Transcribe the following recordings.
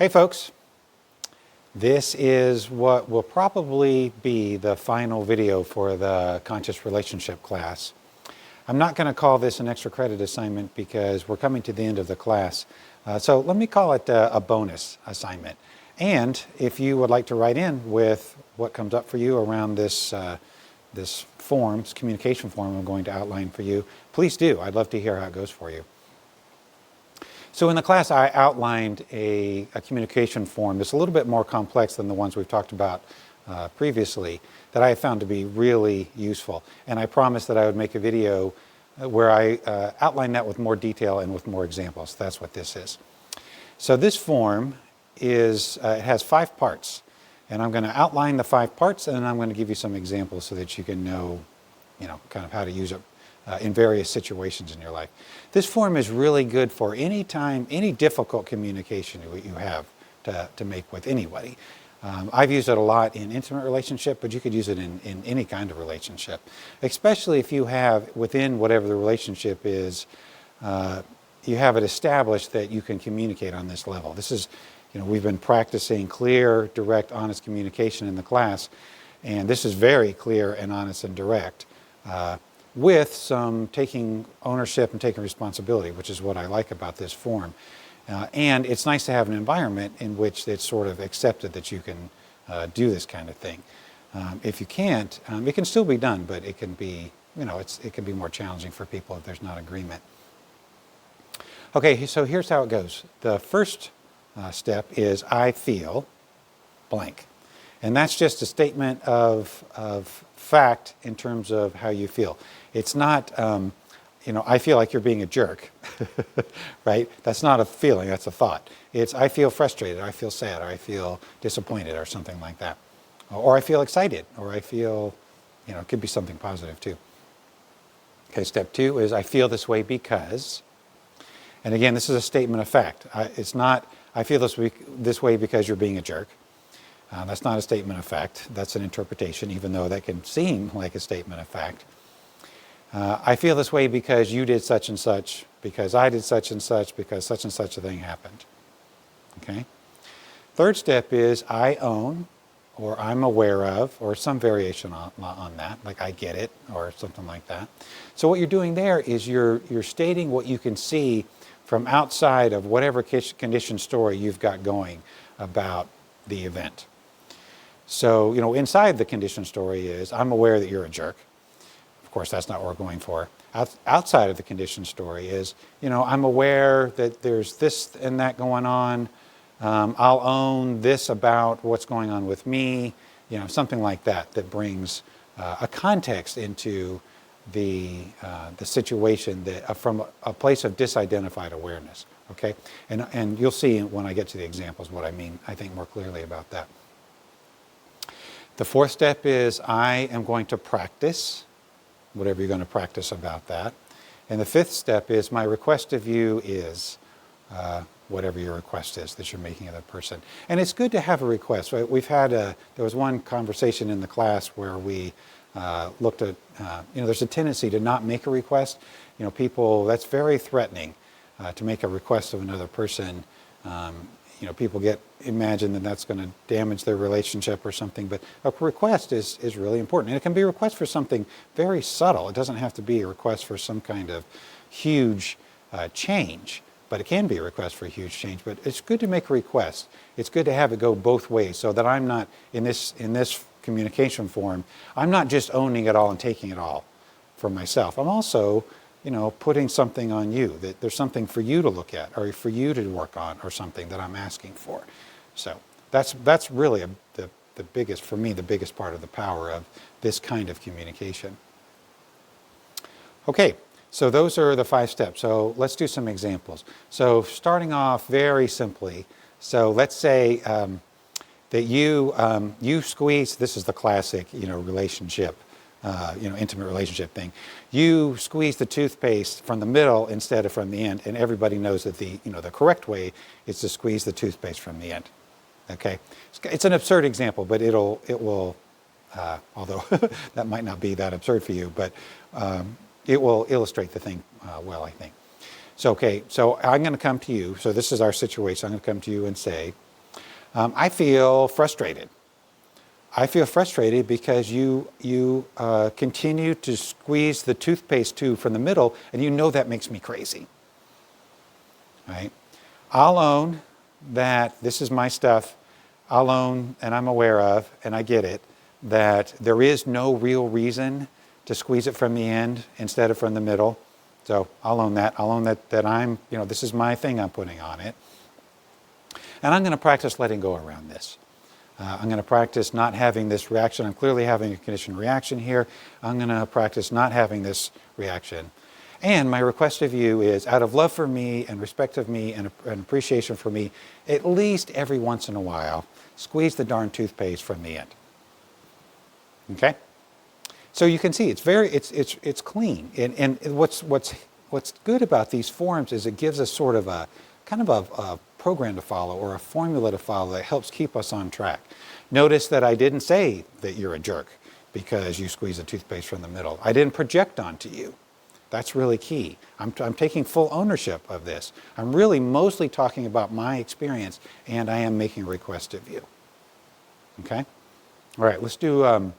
Hey folks, this is what will probably be the final video for the Conscious Relationship class. I'm not going to call this an extra credit assignment because we're coming to the end of the class. So let me call it a bonus assignment. And if you would like to write in with what comes up for you around this communication form I'm going to outline for you, please do. I'd love to hear how it goes for you. So in the class I outlined a communication form that's a little bit more complex than the ones we've talked about previously that I have found to be really useful. And I promised that I would make a video where I outline that with more detail and with more examples. That's what this is. So this form it has 5 parts. And I'm going to outline the 5 parts, and then I'm going to give you some examples so that you can know, kind of how to use it in various situations in your life. This form is really good for any difficult communication you have to make with anybody. I've used it a lot in intimate relationship, but you could use it in any kind of relationship, especially if you have, within whatever the relationship is, you have it established that you can communicate on this level. This is, we've been practicing clear, direct, honest communication in the class, and this is very clear and honest and direct, with some taking ownership and taking responsibility, which is what I like about this form. And it's nice to have an environment in which it's sort of accepted that you can do this kind of thing. If you can't, it can still be done, but it can be, it can be more challenging for people if there's not agreement. Okay, so here's how it goes. The first step is I feel blank. And that's just a statement of fact in terms of how you feel. It's not, I feel like you're being a jerk, right? That's not a feeling, that's a thought. It's I feel frustrated, I feel sad, or I feel disappointed, or something like that. Or I feel excited, or I feel, it could be something positive too. Okay, step 2 is I feel this way because, and again, this is a statement of fact. It's not, I feel this way because you're being a jerk. That's not a statement of fact. That's an interpretation, even though that can seem like a statement of fact. I feel this way because you did such and such, because I did such and such a thing happened. Okay? Third step is I own, or I'm aware of, or some variation on that, like I get it, or something like that. So what you're doing there is you're stating what you can see from outside of whatever conditioned story you've got going about the event. So, inside the conditioned story is, I'm aware that you're a jerk. Of course, that's not what we're going for. Outside of the conditioned story is, I'm aware that there's this and that going on. I'll own this about what's going on with me. Something like that brings a context into the situation from a place of disidentified awareness. Okay, and you'll see when I get to the examples what I mean, I think, more clearly about that. The fourth step is I am going to practice whatever you're going to practice about that. And the fifth step is my request of you is whatever your request is that you're making of that person. And it's good to have a request. Right? There was one conversation in the class where we looked at, there's a tendency to not make a request. People, that's very threatening to make a request of another person. People imagine that that's going to damage their relationship or something, but a request is really important. And it can be a request for something very subtle. It doesn't have to be a request for some kind of huge change, but it can be a request for a huge change. But it's good to make a request. It's good to have it go both ways so that I'm not, in this communication form, I'm not just owning it all and taking it all for myself. I'm also putting something on you, that there's something for you to look at or for you to work on or something that I'm asking for. So that's really the biggest, for me, the biggest part of the power of this kind of communication. Okay, so those are the 5 steps. So let's do some examples. So starting off very simply, so let's say that you squeeze, this is the classic, relationship, intimate relationship thing. You squeeze the toothpaste from the middle instead of from the end, and everybody knows that the correct way is to squeeze the toothpaste from the end. Okay, it's an absurd example, but it will, although that might not be that absurd for you, but it will illustrate the thing well, I think. So, okay, so I'm going to come to you. So this is our situation. I'm going to come to you and say, I feel frustrated. I feel frustrated because you continue to squeeze the toothpaste tube from the middle, and you know that makes me crazy. Right? I'll own that this is my stuff. I'll own, and I'm aware of, and I get it, that there is no real reason to squeeze it from the end instead of from the middle. So I'll own that. I'll own that I'm, this is my thing I'm putting on it. And I'm going to practice letting go around this. I'm going to practice not having this reaction. I'm clearly having a conditioned reaction here. I'm going to practice not having this reaction. And my request of you is, out of love for me and respect of me and appreciation for me, at least every once in a while, squeeze the darn toothpaste from the end. Okay? So you can see it's clean. And what's good about these forms is it gives us sort of a kind of a program to follow or a formula to follow that helps keep us on track. Notice that I didn't say that you're a jerk because you squeeze the toothpaste from the middle. I didn't project onto you. That's really key. I'm taking full ownership of this. I'm really mostly talking about my experience, and I am making a request of you. Okay? All right, let's do a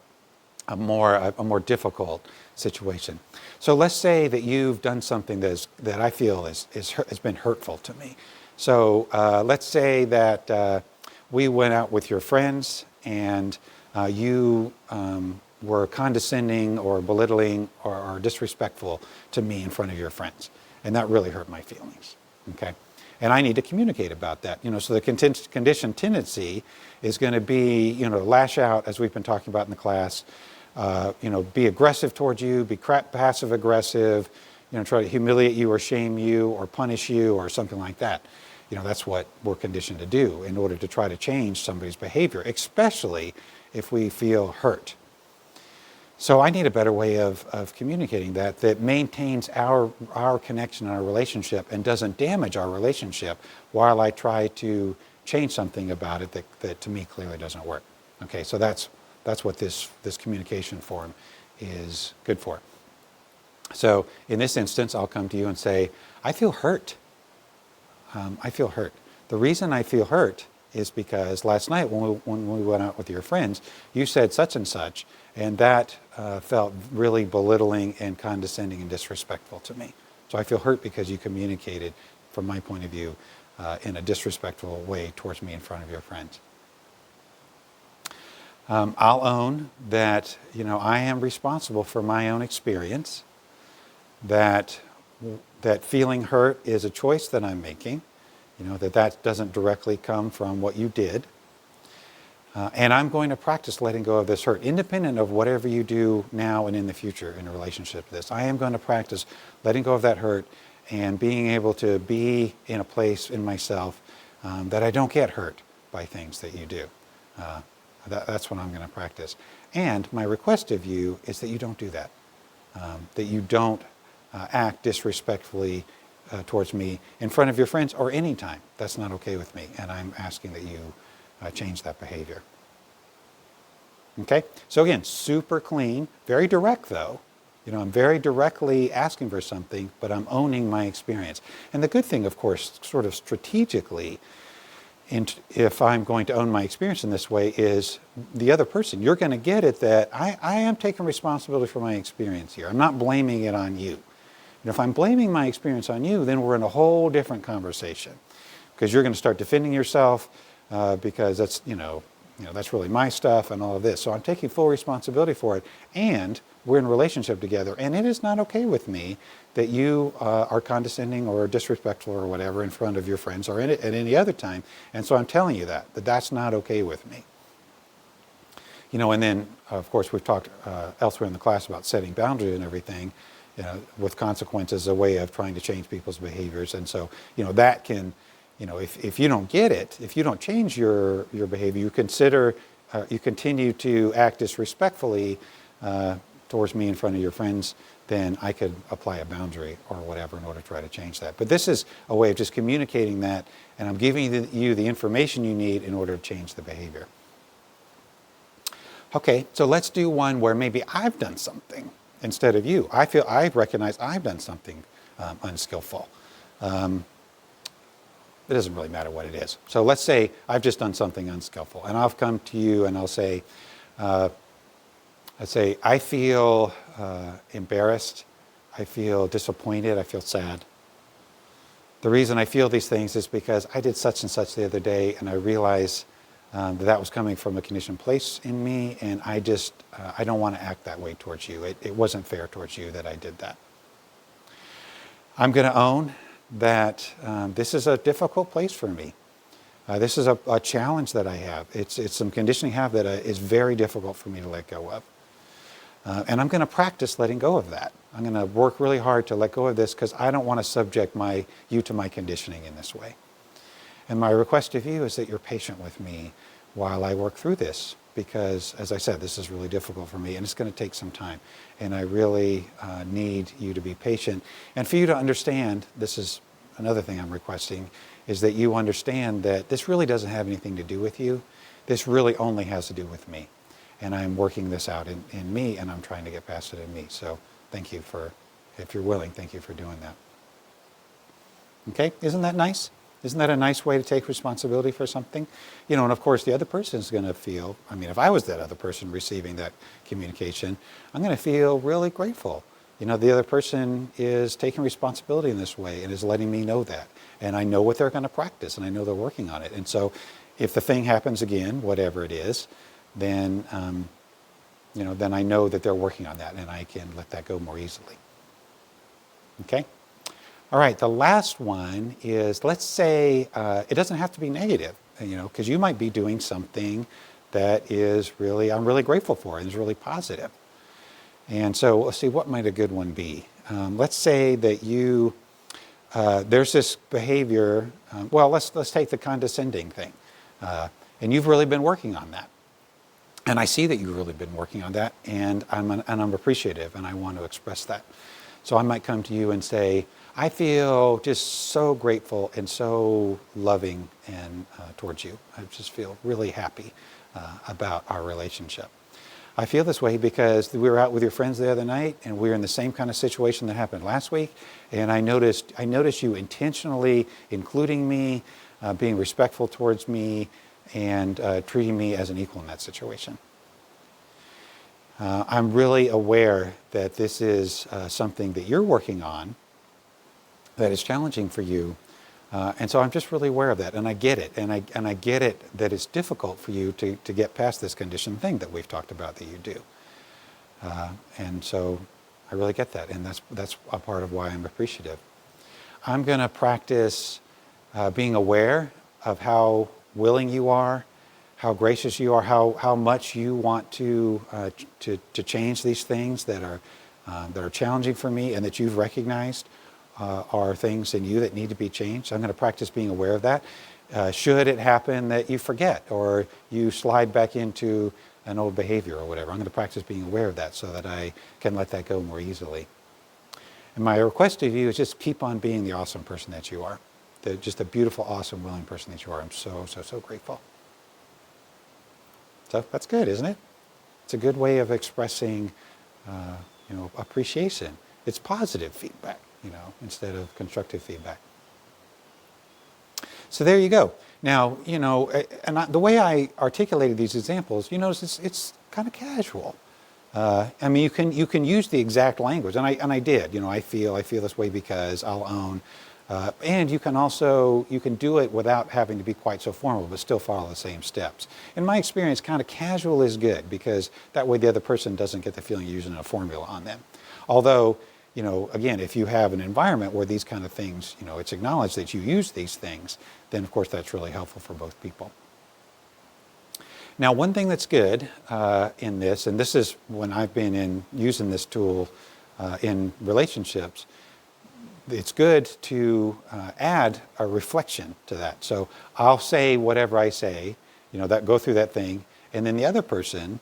more difficult situation. So let's say that you've done something that I feel has been hurtful to me. So let's say that we went out with your friends and you were condescending or belittling or disrespectful to me in front of your friends. And that really hurt my feelings. Okay? And I need to communicate about that. So the conditioned tendency is going to be, lash out, as we've been talking about in the class, be aggressive towards you, be passive aggressive, try to humiliate you or shame you or punish you or something like that. That's what we're conditioned to do in order to try to change somebody's behavior, especially if we feel hurt. So I need a better way of communicating that maintains our connection and our relationship and doesn't damage our relationship while I try to change something about it that to me clearly doesn't work. Okay, so that's what this communication form is good for. So in this instance, I'll come to you and say, I feel hurt. I feel hurt. The reason I feel hurt is because last night when we went out with your friends, you said such and such, and that felt really belittling and condescending and disrespectful to me. So I feel hurt because you communicated, from my point of view, in a disrespectful way towards me in front of your friends. I'll own that, I am responsible for my own experience, that feeling hurt is a choice that I'm making, that doesn't directly come from what you did. And I'm going to practice letting go of this hurt, independent of whatever you do now and in the future in a relationship to this. I am going to practice letting go of that hurt and being able to be in a place in myself that I don't get hurt by things that you do. That's what I'm going to practice. And my request of you is that you don't do that, that you don't act disrespectfully towards me in front of your friends or any time. That's not okay with me, and I'm asking that you change that behavior. Okay? So again, super clean, very direct though. I'm very directly asking for something, but I'm owning my experience. And the good thing, of course, sort of strategically, if I'm going to own my experience in this way, is the other person. You're going to get it that I am taking responsibility for my experience here. I'm not blaming it on you. And if I'm blaming my experience on you, then we're in a whole different conversation, because you're going to start defending yourself because that's that's really my stuff and all of this. So I'm taking full responsibility for it, and we're in a relationship together, and it is not okay with me that you are condescending or disrespectful or whatever in front of your friends or at any other time. And so I'm telling you that that's not okay with me. And then of course we've talked elsewhere in the class about setting boundaries and everything. With consequences, a way of trying to change people's behaviors. And so, that can, if you don't get it, if you don't change your behavior, you continue to act disrespectfully towards me in front of your friends, then I could apply a boundary or whatever in order to try to change that. But this is a way of just communicating that, and I'm giving you the information you need in order to change the behavior. Okay, so let's do one where maybe I've done something instead of you. I recognize I've done something unskillful. It doesn't really matter what it is. So let's say I've just done something unskillful, and I'll come to you and I'll say, I feel embarrassed, I feel disappointed, I feel sad. The reason I feel these things is because I did such and such the other day, and I realized that was coming from a conditioned place in me, and I don't want to act that way towards you. It wasn't fair towards you that I did that. I'm going to own that this is a difficult place for me. This is a challenge that I have. It's some conditioning I have that is very difficult for me to let go of. And I'm going to practice letting go of that. I'm going to work really hard to let go of this because I don't want to subject you to my conditioning in this way. And my request of you is that you're patient with me while I work through this, because, as I said, this is really difficult for me and it's going to take some time. And I really need you to be patient. And for you to understand, this is another thing I'm requesting, is that you understand that this really doesn't have anything to do with you. This really only has to do with me. And I'm working this out in me, and I'm trying to get past it in me. So thank you if you're willing, thank you for doing that. Okay, isn't that nice? Isn't that a nice way to take responsibility for something? And of course the other person is going to feel, if I was that other person receiving that communication, I'm going to feel really grateful. The other person is taking responsibility in this way and is letting me know that. And I know what they're going to practice, and I know they're working on it. And so if the thing happens again, whatever it is, then then I know that they're working on that, and I can let that go more easily. Okay? All right, the last one is, let's say it doesn't have to be negative, because you might be doing something that I'm really grateful for and is really positive. And so let's see, what might a good one be? Let's say that there's this behavior, let's take the condescending thing. And you've really been working on that. And I see that you've really been working on that, and I'm appreciative, and I want to express that. So I might come to you and say, I feel just so grateful and so loving and towards you. I just feel really happy about our relationship. I feel this way because we were out with your friends the other night, and we were in the same kind of situation that happened last week. And I noticed you intentionally including me, being respectful towards me, and treating me as an equal in that situation. I'm really aware that this is something that you're working on that is challenging for you. And so I'm just really aware of that, and I get it. And I get it that it's difficult for you to get past this conditioned thing that we've talked about that you do. And so I really get that, and that's a part of why I'm appreciative. I'm going to practice being aware of how willing you are, how gracious you are, how much you want to change these things that are challenging for me and that you've recognized are things in you that need to be changed. I'm going to practice being aware of that. Should it happen that you forget or you slide back into an old behavior or whatever, I'm going to practice being aware of that so that I can let that go more easily. And my request of you is just keep on being the awesome person that you are. Just a beautiful, awesome, willing person that you are. I'm so, so, so grateful. So that's good, isn't it? It's a good way of expressing, appreciation. It's positive feedback, instead of constructive feedback. So there you go. Now, the way I articulated these examples, you notice it's kind of casual. You can use the exact language, and I did. I feel this way because I'll own. And you can do it without having to be quite so formal, but still follow the same steps. In my experience, kind of casual is good because that way the other person doesn't get the feeling you're using a formula on them. Although, again, if you have an environment where these kind of things, it's acknowledged that you use these things, then of course that's really helpful for both people. Now, one thing that's good in this, and this is when I've been using this tool in relationships, it's good to add a reflection to that. So I'll say whatever I say, go through that thing, and then the other person,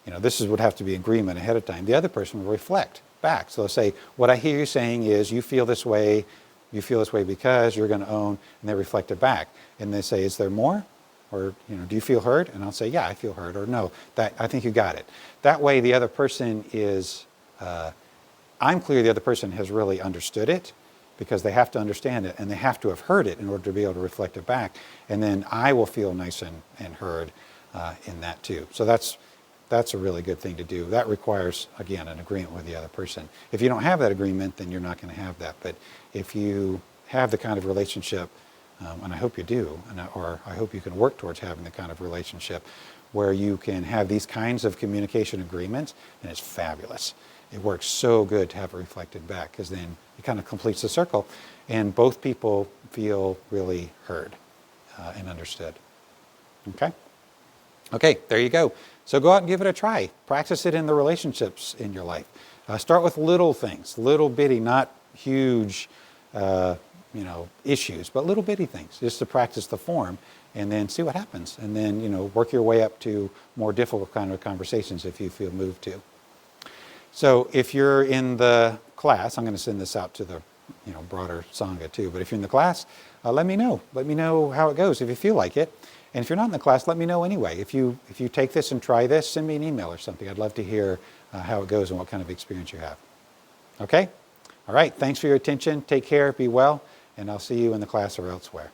this would have to be agreement ahead of time. The other person will reflect back. So they'll say, what I hear you saying is you feel this way because you're going to own, and they reflect it back. And they say, is there more? Or, do you feel heard? And I'll say, yeah, I feel heard. Or no, I think you got it. That way the other person is, I'm clear the other person has really understood it. because they have to understand it and they have to have heard it in order to be able to reflect it back. And then I will feel nice and heard in that too. So that's a really good thing to do. That requires, again, an agreement with the other person. If you don't have that agreement, then you're not going to have that. But if you have the kind of relationship, and I hope you do, or I hope you can work towards having the kind of relationship where you can have these kinds of communication agreements, and it's fabulous. It works so good to have it reflected back, because then it kind of completes the circle, and both people feel really heard and understood. Okay? Okay, there you go. So go out and give it a try. Practice it in the relationships in your life. Start with little things, little bitty, not huge, issues, but little bitty things, just to practice the form, and then see what happens. And then, work your way up to more difficult kind of conversations if you feel moved to. So if you're in the class, I'm going to send this out to the broader Sangha too, but if you're in the class, let me know. Let me know how it goes if you feel like it. And if you're not in the class, let me know anyway. If you take this and try this, send me an email or something. I'd love to hear how it goes and what kind of experience you have. Okay? All right. Thanks for your attention. Take care. Be well. And I'll see you in the class or elsewhere.